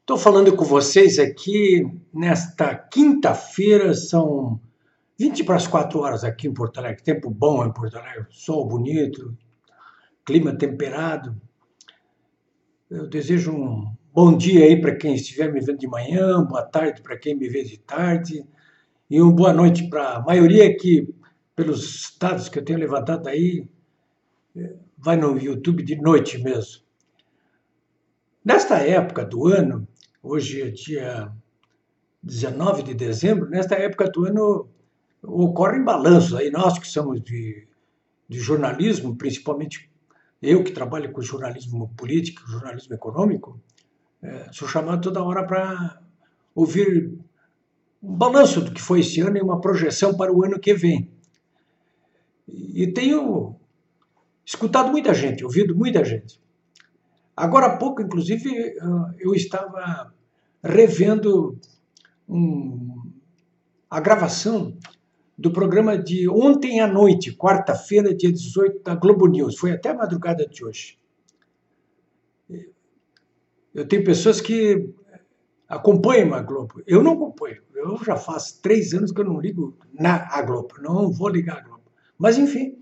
Estou falando com vocês aqui nesta quinta-feira, são 20 para as 4 horas aqui em Porto Alegre. Tempo bom em Porto Alegre, sol bonito, clima temperado. Eu desejo um bom dia aí para quem estiver me vendo de manhã, boa tarde para quem me vê de tarde e uma boa noite para a maioria que, pelos dados que eu tenho levantado aí, vai no YouTube de noite mesmo. Nesta época do ano, hoje é dia 19 de dezembro, nesta época do ano ocorrem balanços aí, nós que somos de jornalismo, principalmente eu que trabalho com jornalismo político, jornalismo econômico, sou chamado toda hora para ouvir um balanço do que foi esse ano e uma projeção para o ano que vem. E tenho escutado muita gente, ouvido muita gente. Agora há pouco, inclusive, eu estava revendo a gravação do programa de ontem à noite, quarta-feira, dia 18, da Globo News. Foi até a madrugada de hoje. Eu tenho pessoas que acompanham a Globo. Eu não acompanho. Eu já faz 3 anos que eu não ligo a Globo. Não vou ligar a Globo. Mas, enfim,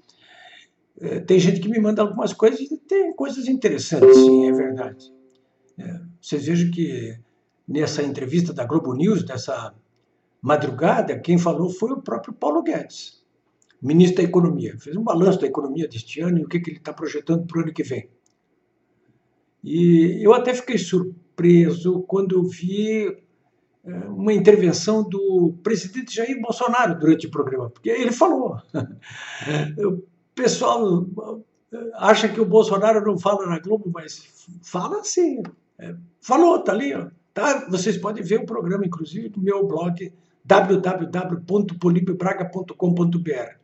tem gente que me manda algumas coisas e tem coisas interessantes, sim, é verdade. Vocês vejam que nessa entrevista da Globo News, dessa madrugada, quem falou foi o próprio Paulo Guedes, ministro da Economia. Fez um balanço da economia deste ano e o que ele está projetando para o ano que vem. E eu até fiquei surpreso quando vi uma intervenção do presidente Jair Bolsonaro durante o programa, porque ele falou. O pessoal acha que o Bolsonaro não fala na Globo, mas fala sim. Falou, tá ali, ó. Tá? Vocês podem ver o programa, inclusive, no meu blog www.polipebraga.com.br.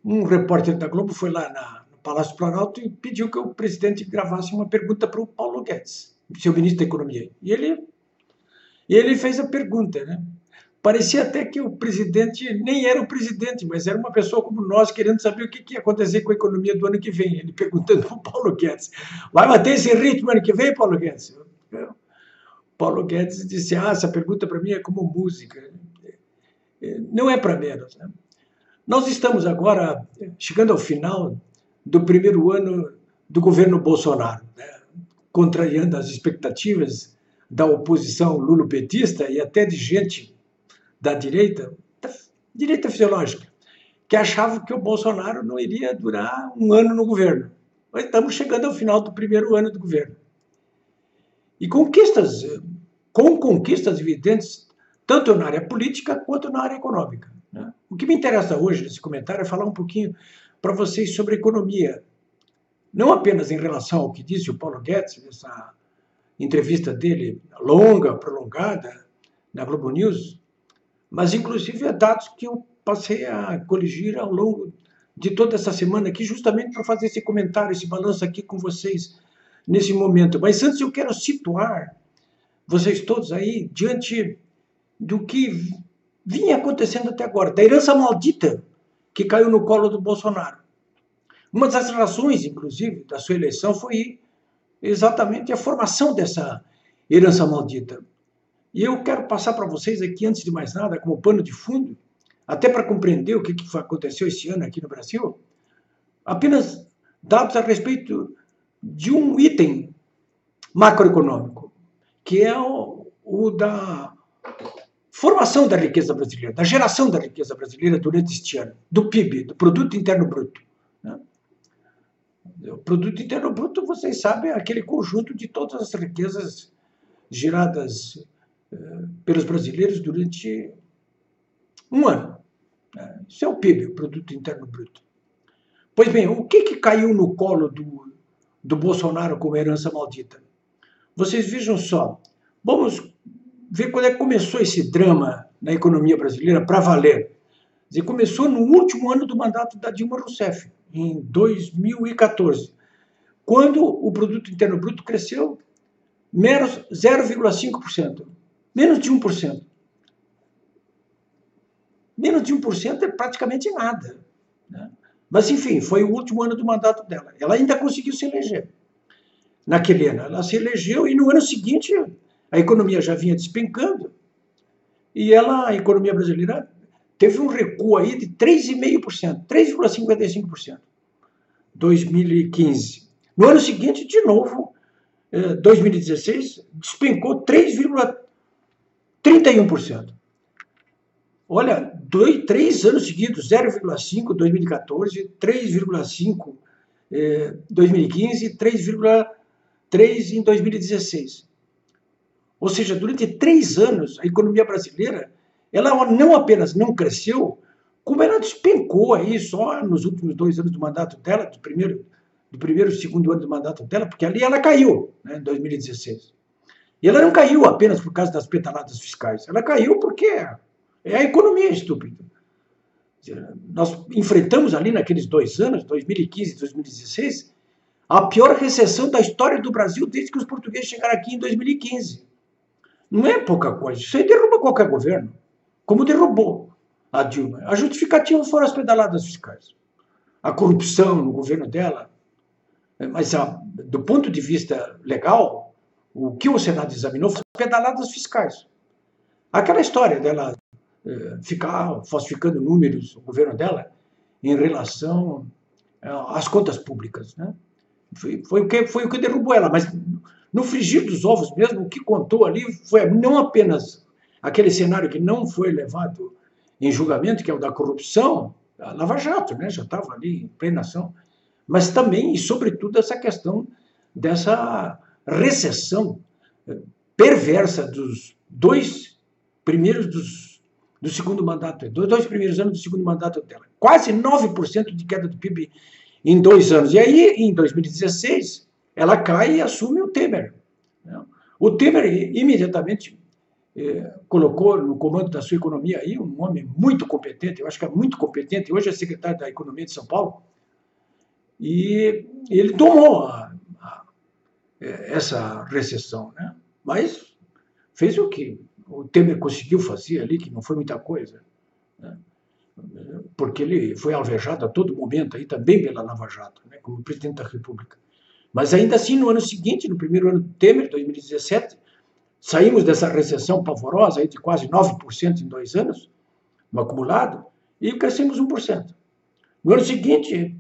Um repórter da Globo foi lá no Palácio Planalto e pediu que o presidente gravasse uma pergunta para o Paulo Guedes, seu ministro da Economia. E ele fez a pergunta, né? Parecia até que o presidente nem era o presidente, mas era uma pessoa como nós, querendo saber o que ia acontecer com a economia do ano que vem. Ele perguntando para o Paulo Guedes: vai manter esse ritmo ano que vem, Paulo Guedes? Paulo Guedes disse: essa pergunta para mim é como música. Não é para menos, né? Nós estamos agora chegando ao final do primeiro ano do governo Bolsonaro, né? Contrariando as expectativas da oposição lulopetista e até de gente da direita fisiológica, que achava que o Bolsonaro não iria durar um ano no governo. Mas estamos chegando ao final do primeiro ano do governo. E com conquistas evidentes, tanto na área política quanto na área econômica, né? O que me interessa hoje nesse comentário é falar um pouquinho para vocês sobre economia. Não apenas em relação ao que disse o Paulo Guedes, nessa entrevista dele longa, prolongada, na Globo News, mas inclusive dados que eu passei a coligir ao longo de toda essa semana aqui, justamente para fazer esse comentário, esse balanço aqui com vocês nesse momento. Mas antes eu quero situar vocês todos aí diante do que vinha acontecendo até agora, da herança maldita que caiu no colo do Bolsonaro. Uma das razões, inclusive, da sua eleição foi exatamente a formação dessa herança maldita. E eu quero passar para vocês aqui, antes de mais nada, como pano de fundo, até para compreender o que aconteceu esse ano aqui no Brasil, apenas dados a respeito de um item macroeconômico, que é o da formação da riqueza brasileira, da geração da riqueza brasileira durante este ano, do PIB, do Produto Interno Bruto. Né? O Produto Interno Bruto, vocês sabem, é aquele conjunto de todas as riquezas geradas pelos brasileiros durante um ano. Isso é o PIB, o Produto Interno Bruto. Pois bem, o que caiu no colo do Bolsonaro como herança maldita? Vocês vejam só, vamos ver quando é que começou esse drama na economia brasileira para valer. Começou no último ano do mandato da Dilma Rousseff, em 2014, quando o Produto Interno Bruto cresceu menos 0,5%, menos de 1%. Menos de 1% é praticamente nada, né? Mas, enfim, foi o último ano do mandato dela. Ela ainda conseguiu se eleger. naquele ano. Ela se elegeu e no ano seguinte a economia já vinha despencando e a economia brasileira teve um recuo aí de 3,5%, 3,55%, 2015. No ano seguinte, de novo, 2016, despencou 3,31%. Olha, 3 anos seguidos, 0,5 em 2014, 3,5 em 2015 e 3,3 em 2016. Ou seja, durante 3 anos, a economia brasileira, ela não apenas não cresceu, como ela despencou aí só nos últimos 2 anos do mandato dela, do primeiro e segundo ano do mandato dela, porque ali ela caiu, né, em 2016. E ela não caiu apenas por causa das pedaladas fiscais, ela caiu porque é a economia estúpida. Nós enfrentamos ali naqueles 2 anos, 2015 e 2016, a pior recessão da história do Brasil desde que os portugueses chegaram aqui em 2015. Não é pouca coisa, isso aí derruba qualquer governo, como derrubou a Dilma. A justificativa foram as pedaladas fiscais. A corrupção no governo dela, mas do ponto de vista legal, o que o Senado examinou foram as pedaladas fiscais. Aquela história dela ficar falsificando números, o governo dela, em relação às contas públicas, né? Foi o que derrubou ela, mas no frigir dos ovos mesmo, o que contou ali foi não apenas aquele cenário que não foi levado em julgamento, que é o da corrupção, a Lava Jato, né? Já estava ali em plena ação, mas também e sobretudo essa questão dessa recessão perversa dos 2 primeiros do segundo mandato, 2 primeiros anos do segundo mandato dela. Quase 9% de queda do PIB em 2 anos. E aí, em 2016, ela cai e assume o Temer. O Temer imediatamente colocou no comando da sua economia aí um homem muito competente, eu acho que é muito competente, hoje é secretário da Economia de São Paulo, e ele tomou essa recessão, né? Mas fez o que o Temer conseguiu fazer ali, que não foi muita coisa, né? Porque ele foi alvejado a todo momento aí também pela Lava Jato, né? Como presidente da República. Mas ainda assim, no ano seguinte, no primeiro ano do Temer, 2017, saímos dessa recessão pavorosa aí de quase 9% em 2 anos, no acumulado, e crescemos 1%. No ano seguinte,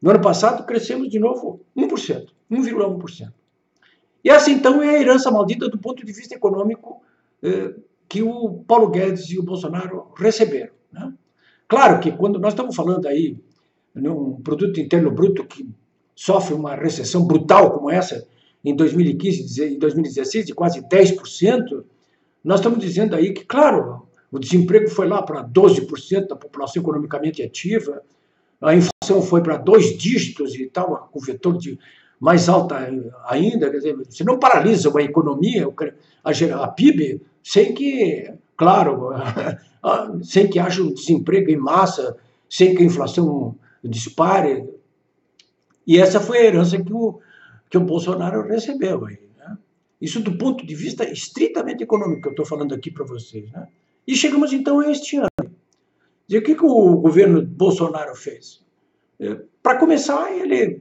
no ano passado, crescemos de novo 1%, 1,1%. E essa, então, é a herança maldita do ponto de vista econômico que o Paulo Guedes e o Bolsonaro receberam, né? Claro que quando nós estamos falando aí num produto interno bruto que sofre uma recessão brutal como essa em 2015 e 2016 de quase 10%, nós estamos dizendo aí que, claro, o desemprego foi lá para 12% da população economicamente ativa, a inflação foi para 2 dígitos e tal, com vetor de mais alta ainda, quer dizer, você não paralisa uma economia, a PIB, sem que, claro, sem que haja um desemprego em massa, sem que a inflação dispare. E essa foi a herança que o Bolsonaro recebeu aí, né? Isso do ponto de vista estritamente econômico que eu estou falando aqui para vocês, né? E chegamos então a este ano. E o que o governo Bolsonaro fez? Para começar, ele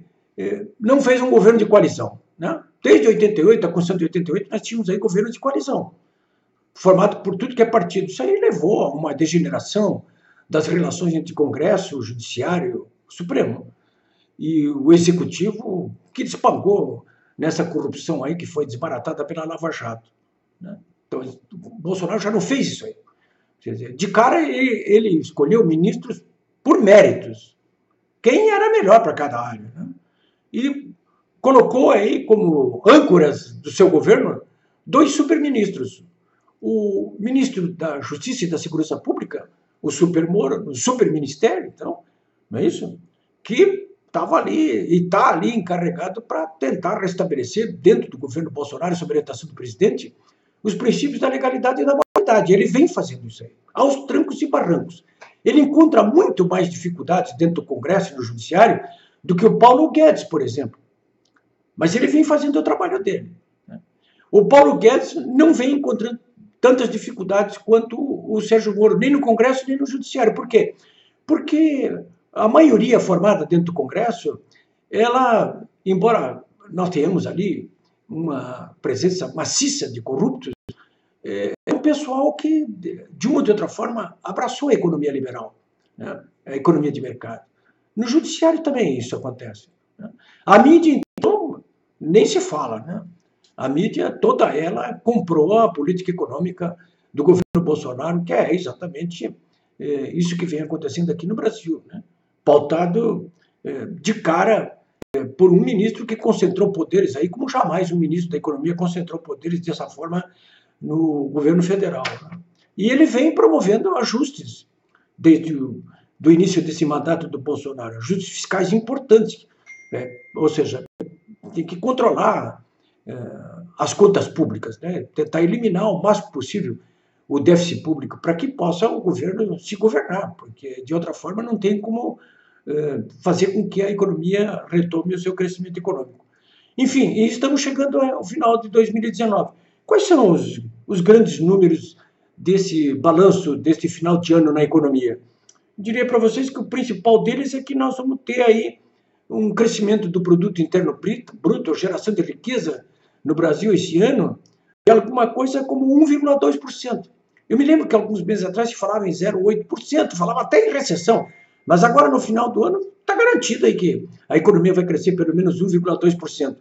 não fez um governo de coalizão, né? Desde 88, a Constituição de 88, nós tínhamos aí governos de coalizão, formado por tudo que é partido. Isso aí levou a uma degeneração das relações entre Congresso, Judiciário, Supremo e o Executivo, que despancou nessa corrupção aí que foi desbaratada pela Lava Jato, né? Então, o Bolsonaro já não fez isso aí. Quer dizer, de cara, ele escolheu ministros por méritos. Quem era melhor para cada área, né? E colocou aí como âncoras do seu governo 2 superministros. O ministro da Justiça e da Segurança Pública, o Supermoro, o superministério, então, não é isso? Que estava ali e está ali encarregado para tentar restabelecer, dentro do governo Bolsonaro, sob a orientação do presidente, os princípios da legalidade e da moralidade. Ele vem fazendo isso aí, aos trancos e barrancos. Ele encontra muito mais dificuldades dentro do Congresso e no Judiciário do que o Paulo Guedes, por exemplo. Mas ele vem fazendo o trabalho dele, né? O Paulo Guedes não vem encontrando tantas dificuldades quanto o Sérgio Moro, nem no Congresso, nem no Judiciário. Por quê? Porque a maioria formada dentro do Congresso, ela, embora nós temos ali uma presença maciça de corruptos, é um pessoal que, de uma ou de outra forma, abraçou a economia liberal, né? A economia de mercado. No judiciário também isso acontece, né? A mídia, então, nem se fala, né? A mídia, toda ela, comprou a política econômica do governo Bolsonaro, que é exatamente isso que vem acontecendo aqui no Brasil, né? Pautado de cara por um ministro que concentrou poderes aí, como jamais um ministro da Economia concentrou poderes dessa forma no governo federal, né? E ele vem promovendo ajustes desde do início desse mandato do Bolsonaro, ajustes fiscais importantes, né? Ou seja, tem que controlar as contas públicas, né? Tentar eliminar o máximo possível o déficit público para que possa o governo se governar, porque de outra forma não tem como fazer com que a economia retome o seu crescimento econômico. Enfim, estamos chegando ao final de 2019. Quais são os grandes números desse balanço, deste final de ano na economia? Eu diria para vocês que o principal deles é que nós vamos ter aí um crescimento do produto interno bruto, geração de riqueza no Brasil esse ano, de alguma coisa como 1,2%. Eu me lembro que alguns meses atrás se falava em 0,8%, falava até em recessão, mas agora no final do ano está garantido aí que a economia vai crescer pelo menos 1,2%.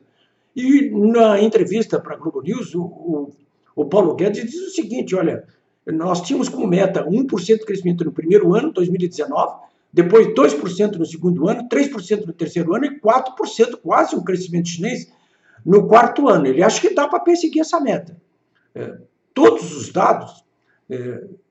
E na entrevista para a Globo News, o Paulo Guedes diz o seguinte, olha, nós tínhamos como meta 1% de crescimento no primeiro ano, 2019, depois 2% no segundo ano, 3% no terceiro ano e 4%, quase um crescimento chinês, no quarto ano. Ele acha que dá para perseguir essa meta. Todos os dados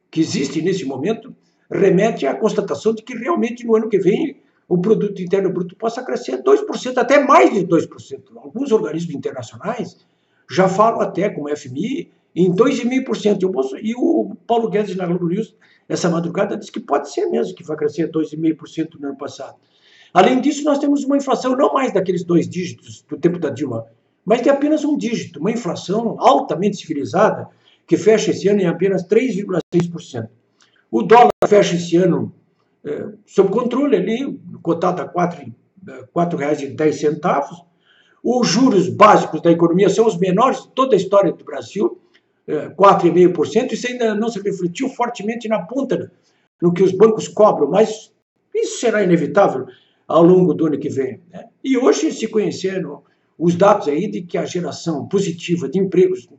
que existem nesse momento remetem à constatação de que realmente no ano que vem o produto interno bruto possa crescer 2%, até mais de 2%. Alguns organismos internacionais já falam até, como o FMI, em 2,5%. E o Paulo Guedes, na Globo News, essa madrugada, disse que pode ser mesmo, que vai crescer 2,5% no ano passado. Além disso, nós temos uma inflação não mais daqueles 2 dígitos do tempo da Dilma, mas de apenas 1 dígito, uma inflação altamente civilizada, que fecha esse ano em apenas 3,6%. O dólar fecha esse ano sob controle ali, cotado a R$ 4,10. Os juros básicos da economia são os menores de toda a história do Brasil, 4,5%. Isso ainda não se refletiu fortemente na ponta no que os bancos cobram, mas isso será inevitável ao longo do ano que vem, né? E hoje se conheceram os dados aí de que a geração positiva de empregos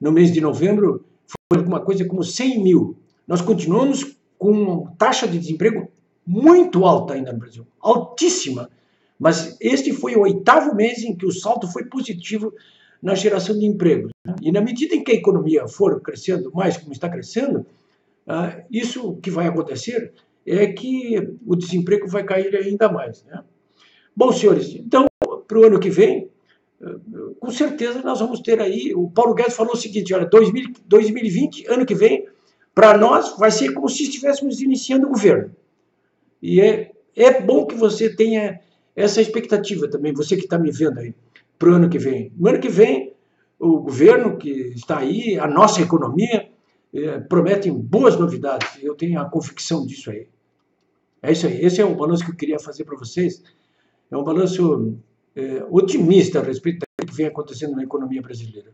no mês de novembro foi alguma coisa como 100 mil. Nós continuamos com taxa de desemprego muito alta ainda no Brasil, altíssima, mas este foi o 8º mês em que o saldo foi positivo na geração de empregos. E na medida em que a economia for crescendo mais como está crescendo, isso que vai acontecer é que o desemprego vai cair ainda mais, né? Bom, senhores, então, para o ano que vem, com certeza nós vamos ter aí, o Paulo Guedes falou o seguinte, olha, 2020, ano que vem, para nós vai ser como se estivéssemos iniciando o governo. E é bom que você tenha essa expectativa também, você que está me vendo aí, para o ano que vem. No ano que vem, o governo que está aí, a nossa economia, prometem boas novidades. Eu tenho a convicção disso aí. É isso aí. Esse é o balanço que eu queria fazer para vocês. É um balanço otimista a respeito do que vem acontecendo na economia brasileira.